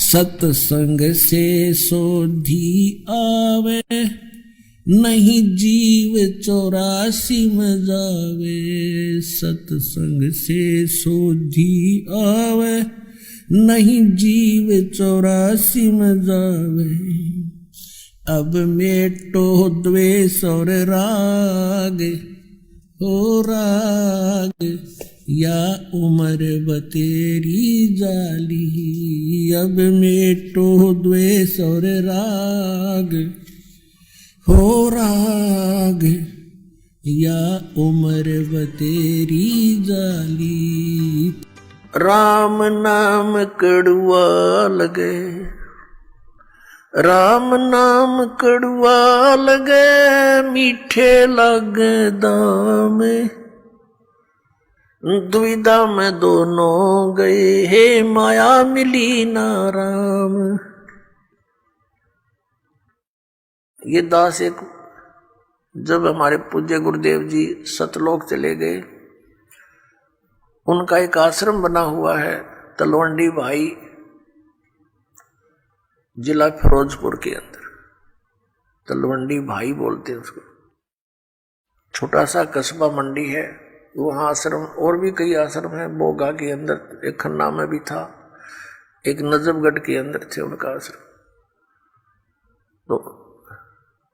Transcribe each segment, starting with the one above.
सत्संग से सोधी आवे, नहीं जीव 84 में जावे। सत्संग से सोधी आवे, नहीं जीव 84 में जावे। अब मेटो द्वेष और राग, हो राग या उम्र बतेरी जाली। अब मेटो द्वेष और राग, हो राग या उम्र बतेरी जाली। राम नाम कड़ुआ लगे, राम नाम कड़ुआ लगे, मीठे लगे दाम। दुविधा में दोनों गए, हे माया मिली ना राम। ये दास एक, जब हमारे पूज्य गुरुदेव जी सतलोक चले गए, उनका एक आश्रम बना हुआ है तलवंडी भाई, जिला फिरोजपुर के अंदर। तलवंडी भाई बोलते हैं उसको। छोटा सा कस्बा मंडी है, वहाँ आश्रम, और भी कई आश्रम हैं। बोगा के अंदर एक खन्ना में भी था, एक नजफगढ़ के अंदर थे उनका आश्रम। तो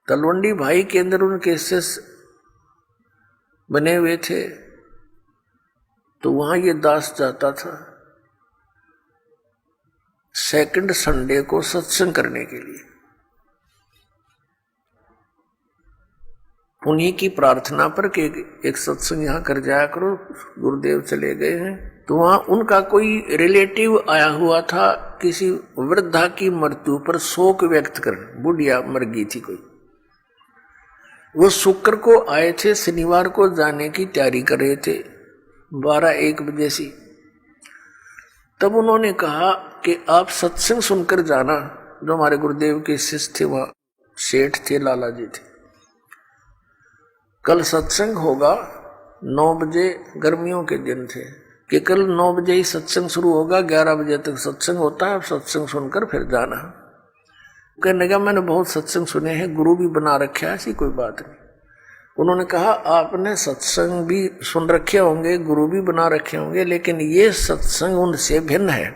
तलवंडी भाई के अंदर उनके शिष्य बने हुए थे, तो वहाँ ये दास जाता था सेकंड संडे को सत्संग करने के लिए। उन्हीं की प्रार्थना पर कि एक सत्संग यहाँ कर जाया करो, गुरुदेव चले गए हैं। तो वहाँ उनका कोई रिलेटिव आया हुआ था, किसी वृद्धा की मृत्यु पर शोक व्यक्त करने, बुढ़िया मर गई थी कोई। वो शुक्र को आए थे, शनिवार को जाने की तैयारी कर रहे थे 12-1 बजे से। तब उन्होंने कहा कि आप सत्संग सुनकर जाना। जो हमारे गुरुदेव के शिष्य थे, वहाँ सेठ थे, लाला जी थे। कल सत्संग होगा 9 बजे, गर्मियों के दिन थे कि कल 9 बजे ही सत्संग शुरू होगा, 11 बजे तक सत्संग होता है, आप सत्संग सुनकर फिर जाना। कहने का मैंने बहुत सत्संग सुने हैं, गुरु भी बना रखा है, ऐसी कोई बात नहीं। उन्होंने कहा आपने सत्संग भी सुन रखे होंगे, गुरु भी बना रखे होंगे, लेकिन ये सत्संग उनसे भिन्न है,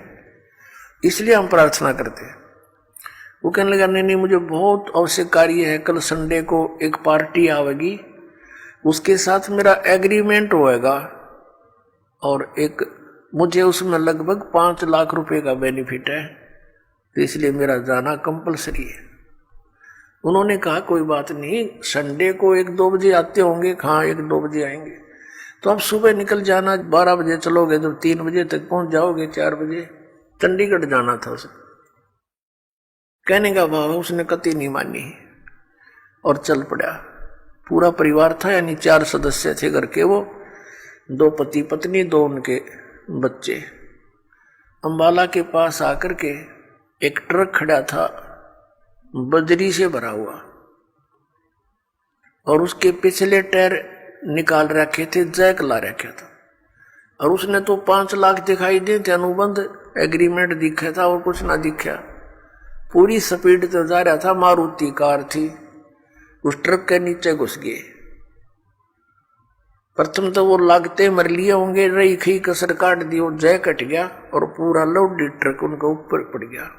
इसलिए हम प्रार्थना करते हैं। वो कहने लगा नहीं, मुझे बहुत आवश्यक कार्य है, कल संडे को एक पार्टी आवेगी, उसके साथ मेरा एग्रीमेंट होएगा, और एक मुझे उसमें लगभग 5 लाख रुपए का बेनिफिट है, तो इसलिए मेरा जाना कंपलसरी है। उन्होंने कहा कोई बात नहीं, संडे को 1-2 बजे आते होंगे। हाँ, 1-2 बजे आएंगे, तो आप सुबह निकल जाना, 12 बजे चलोगे तो 3 बजे तक पहुंच जाओगे। 4 बजे चंडीगढ़ जाना था उसे। कहने का भाव उसने कतई नहीं मानी और चल पड़ा। पूरा परिवार था, यानी 4 सदस्य थे घर के, वो 2 पति पत्नी, 2 उनके बच्चे। अंबाला के पास आकर के एक ट्रक खड़ा था, बजरी से भरा हुआ, और उसके पिछले टायर निकाल रखे थे, जैक ला रखा था, और उसने तो 5 लाख दिखाई दे थे, अनुबंध एग्रीमेंट दिखा था, और कुछ ना दिखा। पूरी स्पीड से जा रहा था, मारुति कार थी, उस ट्रक के नीचे घुस गए। प्रथम तो वो लागते मर लिए होंगे, रही खी कसर काट दी, वो जय कट गया और पूरा लोडी ट्रक उनके ऊपर पड़ गया।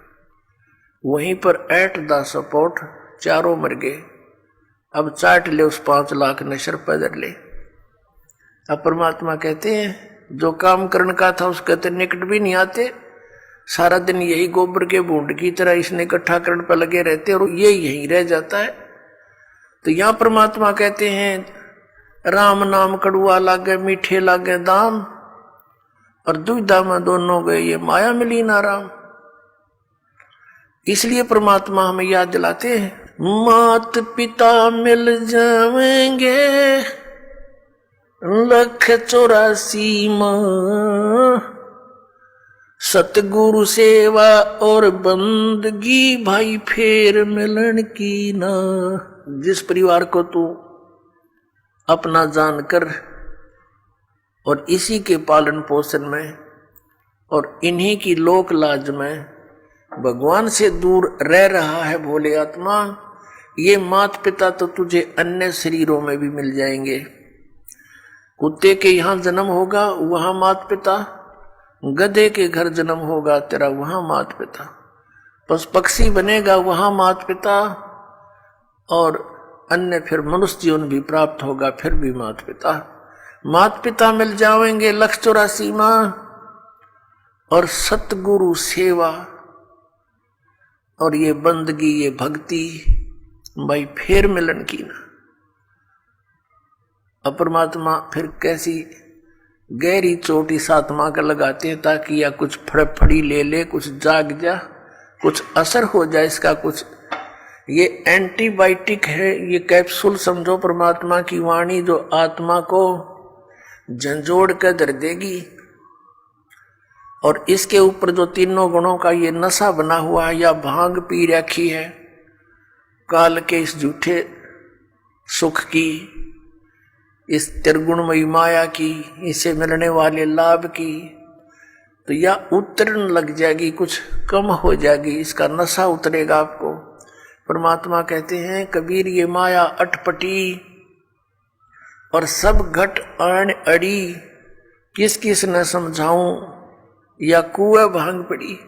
वहीं पर एट द सपोर्ट 4 मर गए। अब चाट ले उस 5 लाख नशर पैदल ले। अब परमात्मा कहते हैं जो काम करने का था उसके तो निकट भी नहीं आते, सारा दिन यही गोबर के बूंद की तरह इसने इकट्ठा करने पर लगे रहते और ये यहीं रह जाता है। तो यहाँ परमात्मा कहते हैं राम नाम कड़ुआ लागे मीठे लागे दाम, और दुविधा में दोनों गए ये माया मिली ना राम। इसलिए परमात्मा हमें याद दिलाते हैं मात पिता मिल जाएंगे 184 माँ, सतगुरु सेवा और बंदगी भाई फेर मिलन की ना। जिस परिवार को तू अपना जानकर और इसी के पालन पोषण में और इन्हीं की लोक लाज में भगवान से दूर रह रहा है भोले आत्मा, ये माता पिता तो तुझे अन्य शरीरों में भी मिल जाएंगे। कुत्ते के यहाँ जन्म होगा वहां माता पिता, गधे के घर जन्म होगा तेरा वहां माता पिता, पशु पक्षी बनेगा वहां माता पिता, और अन्य फिर मनुष्य जीवन भी प्राप्त होगा फिर भी माता पिता। माता पिता मिल जाएंगे 184 माह, और सतगुरु सेवा और ये बंदगी ये भक्ति भाई फिर मिलन की ना। अपरमात्मा फिर कैसी गहरी चोट इस आत्मा का लगाते हैं ताकि या कुछ फड़फड़ी ले ले, कुछ जाग जा, कुछ असर हो जाए इसका कुछ। ये एंटीबायोटिक है, ये कैप्सूल समझो परमात्मा की वाणी जो आत्मा को झंझोड़ कर धर देगी। और इसके ऊपर जो तीनों गुणों का ये नशा बना हुआ है या भांग पी रखी है काल के इस झूठे सुख की, इस त्रिगुणमयी माया की, इसे मिलने वाले लाभ की, तो या उतरन लग जाएगी, कुछ कम हो जाएगी, इसका नशा उतरेगा आपको। परमात्मा कहते हैं कबीर ये माया अटपटी और सब घट आन अड़ी, किस किस न समझाऊं या कुएं भांग पड़ी।